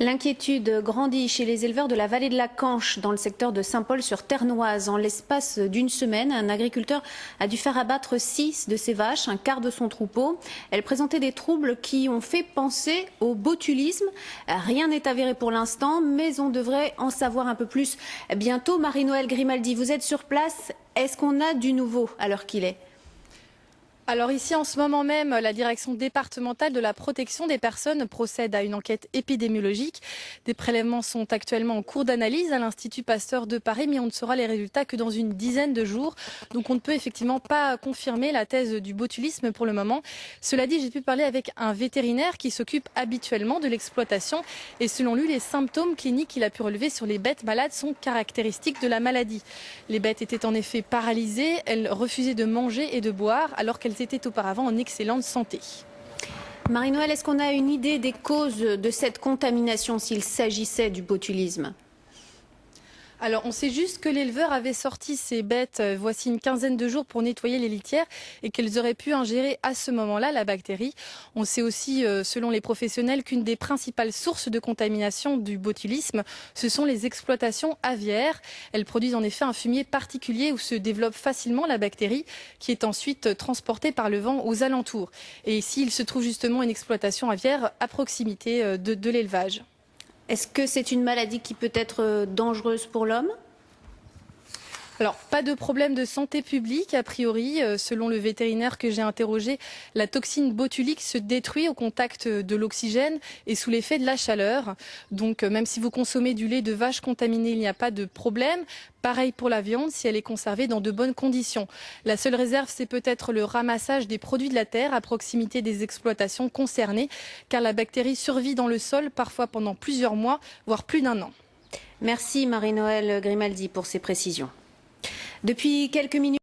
L'inquiétude grandit chez les éleveurs de la vallée de la Canche, dans le secteur de Saint-Paul-sur-Ternoise. En l'espace d'une semaine, un agriculteur a dû faire abattre 6 de ses vaches, un quart de son troupeau. Elles présentaient des troubles qui ont fait penser au botulisme. Rien n'est avéré pour l'instant, mais on devrait en savoir un peu plus bientôt. Marie-Noëlle Grimaldi, vous êtes sur place. Est-ce qu'on a du nouveau à l'heure qu'il est ? Alors ici, en ce moment même, la direction départementale de la protection des personnes procède à une enquête épidémiologique. Des prélèvements sont actuellement en cours d'analyse à l'Institut Pasteur de Paris, mais on ne saura les résultats que dans une dizaine de jours. Donc on ne peut effectivement pas confirmer la thèse du botulisme pour le moment. Cela dit, j'ai pu parler avec un vétérinaire qui s'occupe habituellement de l'exploitation. Et selon lui, les symptômes cliniques qu'il a pu relever sur les bêtes malades sont caractéristiques de la maladie. Les bêtes étaient en effet paralysées, elles refusaient de manger et de boire alors qu'elles étaient auparavant en excellente santé. Marie-Noëlle, est-ce qu'on a une idée des causes de cette contamination s'il s'agissait du botulisme ? Alors, on sait juste que l'éleveur avait sorti ses bêtes voici une quinzaine de jours pour nettoyer les litières et qu'elles auraient pu ingérer à ce moment-là la bactérie. On sait aussi, selon les professionnels, qu'une des principales sources de contamination du botulisme, ce sont les exploitations aviaires. Elles produisent en effet un fumier particulier où se développe facilement la bactérie qui est ensuite transportée par le vent aux alentours. Et ici, il se trouve justement une exploitation aviaire à proximité de l'élevage. Est-ce que c'est une maladie qui peut être dangereuse pour l'homme ? Alors, pas de problème de santé publique, a priori. Selon le vétérinaire que j'ai interrogé, la toxine botulique se détruit au contact de l'oxygène et sous l'effet de la chaleur. Donc, même si vous consommez du lait de vache contaminé, il n'y a pas de problème. Pareil pour la viande, si elle est conservée dans de bonnes conditions. La seule réserve, c'est peut-être le ramassage des produits de la terre à proximité des exploitations concernées, car la bactérie survit dans le sol, parfois pendant plusieurs mois, voire plus d'1 an. Merci Marie-Noëlle Grimaldi pour ces précisions. Depuis quelques minutes.